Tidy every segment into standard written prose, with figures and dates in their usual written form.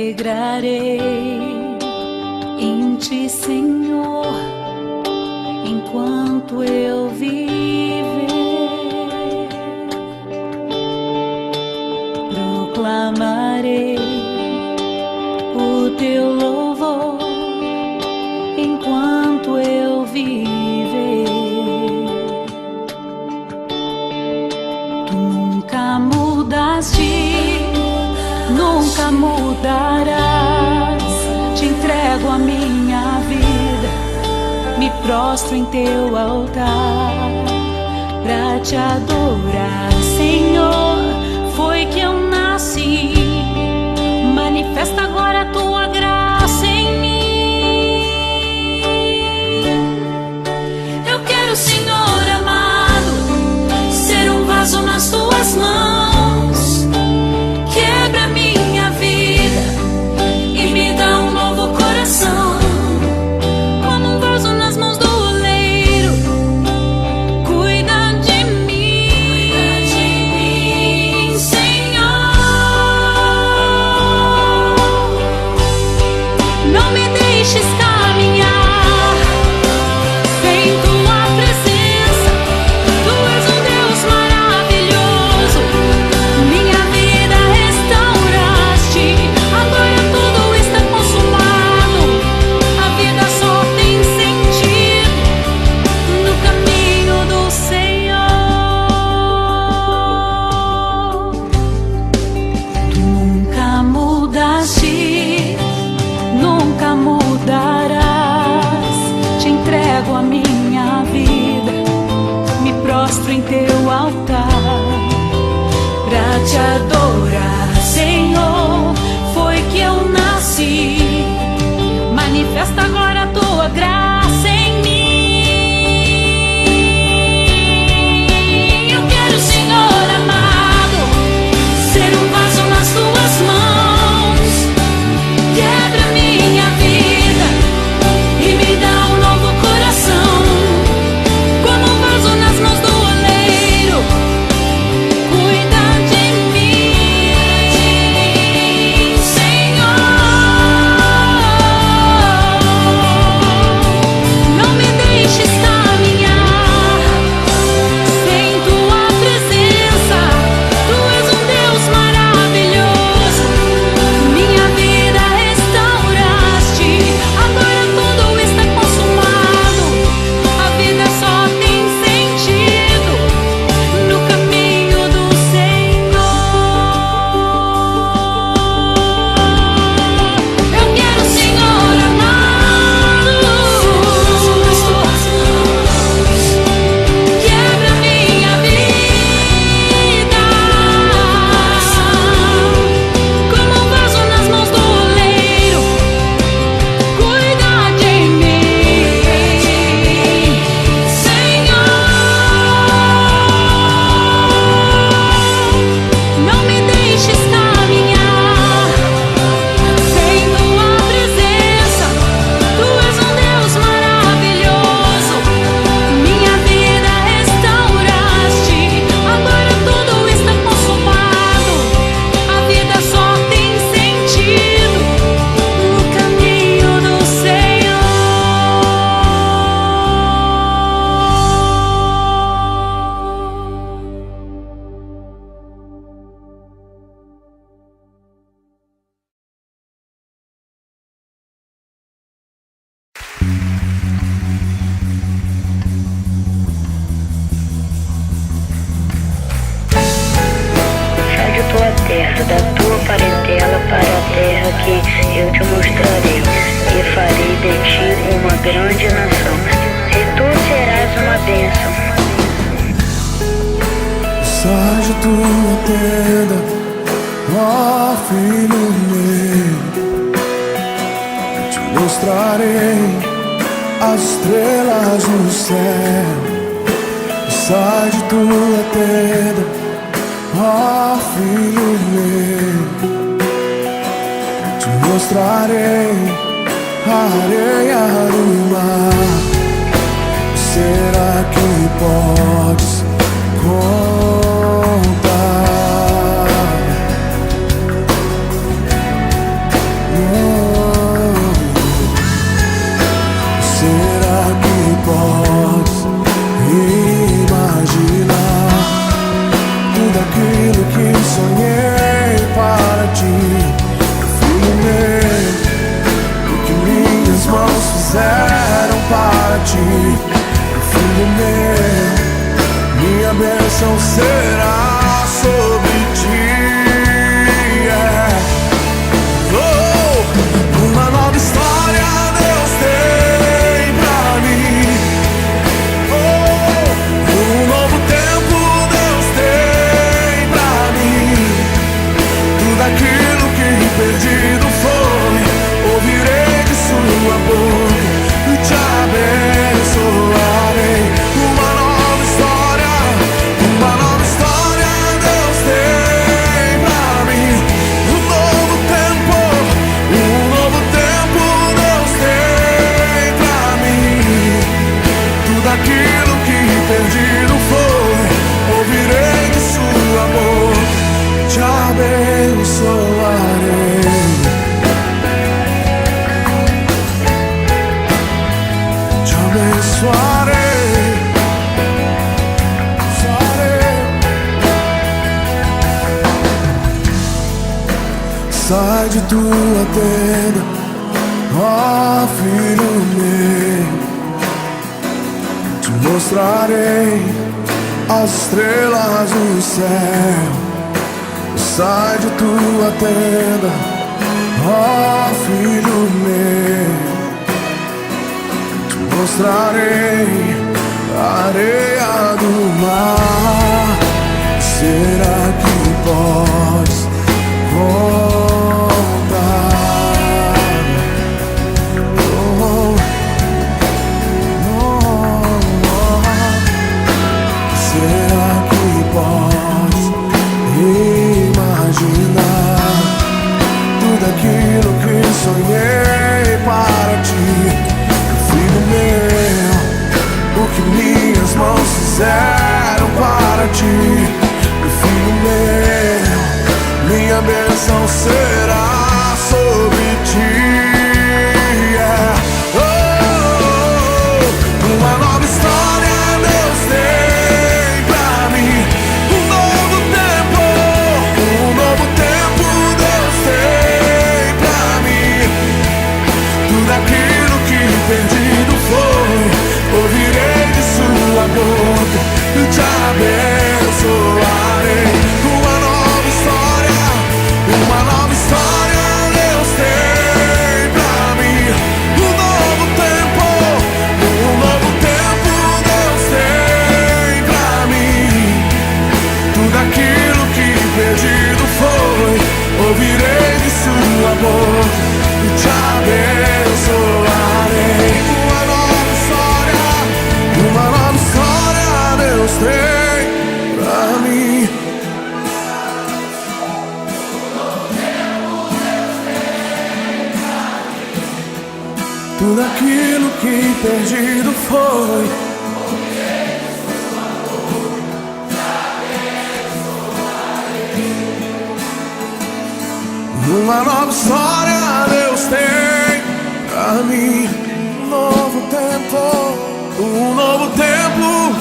alegrarei em Ti, Senhor, enquanto eu viver. Proclamarei o Teu louvor enquanto eu viver. Tu nunca mudaste, nunca mudarás. Te entrego a minha vida, me prostro em Teu altar pra Te adorar, Senhor. Foi que eu nasci, manifesta agora a Tua graça em mim. Eu quero, Senhor amado, ser um vaso nas Tuas mãos. Quebra minha vida e me dá um novo coração. Como um vaso nas mãos do oleiro, cuida de mim, Senhor. Não me deixes caminhar sem Tua presença. Tu és um Deus maravilhoso, minha vida restauraste. Agora tudo está consumado, a vida só tem sentido no caminho do Senhor. Tu nunca mudaste, nunca mudarás. Te entrego a minha vida, me prostro em Teu altar pra Te adorar, Senhor. Foi que eu nasci, manifesta agora a Tua graça em mim. Eu quero, Senhor amado, ser um vaso nas Tuas mãos. Quebra minha vida e me dá um novo coração. Como um vaso nas mãos do oleiro, cuida de mim, Senhor. Não me deixes caminhar sem Tua presença. Tu és um Deus maravilhoso, minha vida restauraste. Agora tudo está consumado, a vida só tem sentido no caminho do Senhor. Eu quero, Senhor amado, quebra minha vida como um vaso nas mãos do oleiro, cuida de mim, Senhor. Não me deixes caminhar sem Tua presença. Tu és um Deus maravilhoso, minha vida restauraste. Agora tudo está consumado, a vida só tem sentido no caminho do Senhor. Sai de tua terra, da tua parentela, para a terra que eu te mostrarei, e farei de ti uma grande nação, e tu serás uma bênção. Sai de tua tenda, ó filho meu, eu te mostrarei as estrelas no céu. Sai de tua tenda, ó filho meu, eu te mostrarei a areia do mar. Será que podes contar ti, filho meu, minha bênção será sobre ti. Uma nova história Deus tem pra mim. Um novo tempo Deus tem pra mim. Tudo aquilo que perdido foi, ouvirei de sua boca e te abençoarei. Uma nova história Deus tem pra mim. Um novo tempo Deus tem pra mim. Tudo aquilo que perdido foi, ouvirei de sua boca, te abençoarei. Te abençoarei. Sai de tua tenda, ó filho meu, te mostrarei as estrelas do céu. Sai de tua tenda, ó filho meu, te mostrarei a areia do mar. Será que podes contar? Será que podes imaginar tudo aquilo que sonhei para ti, filho meu? O que minhas mãos fizeram para ti, filho meu, minha bênção será sobre ti. Uma nova história Deus tem pra mim. Um novo tempo Deus tem pra mim. Tudo aquilo que perdido foi, ouvirei de sua boca e te abençoarei. Uma nova história Deus tem pra mim. Um novo tempo Deus tem pra mim. Tudo aquilo que perdido foi, ouvirei de sua boca e te abençoarei. Uma nova história Deus tem pra mim. Tudo aquilo que perdido foi, uma nova história Deus tem pra mim. Um novo tempo,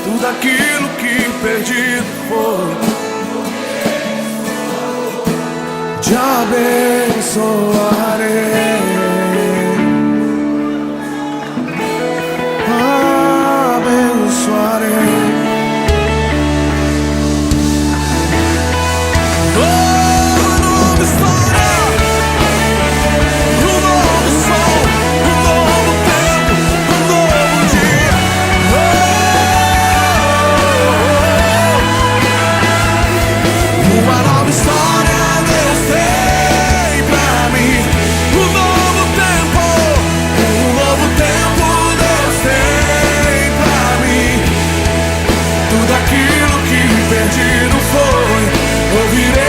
tudo aquilo que perdido foi, te abençoarei. Abençoarei. Perdido foi, ouvirei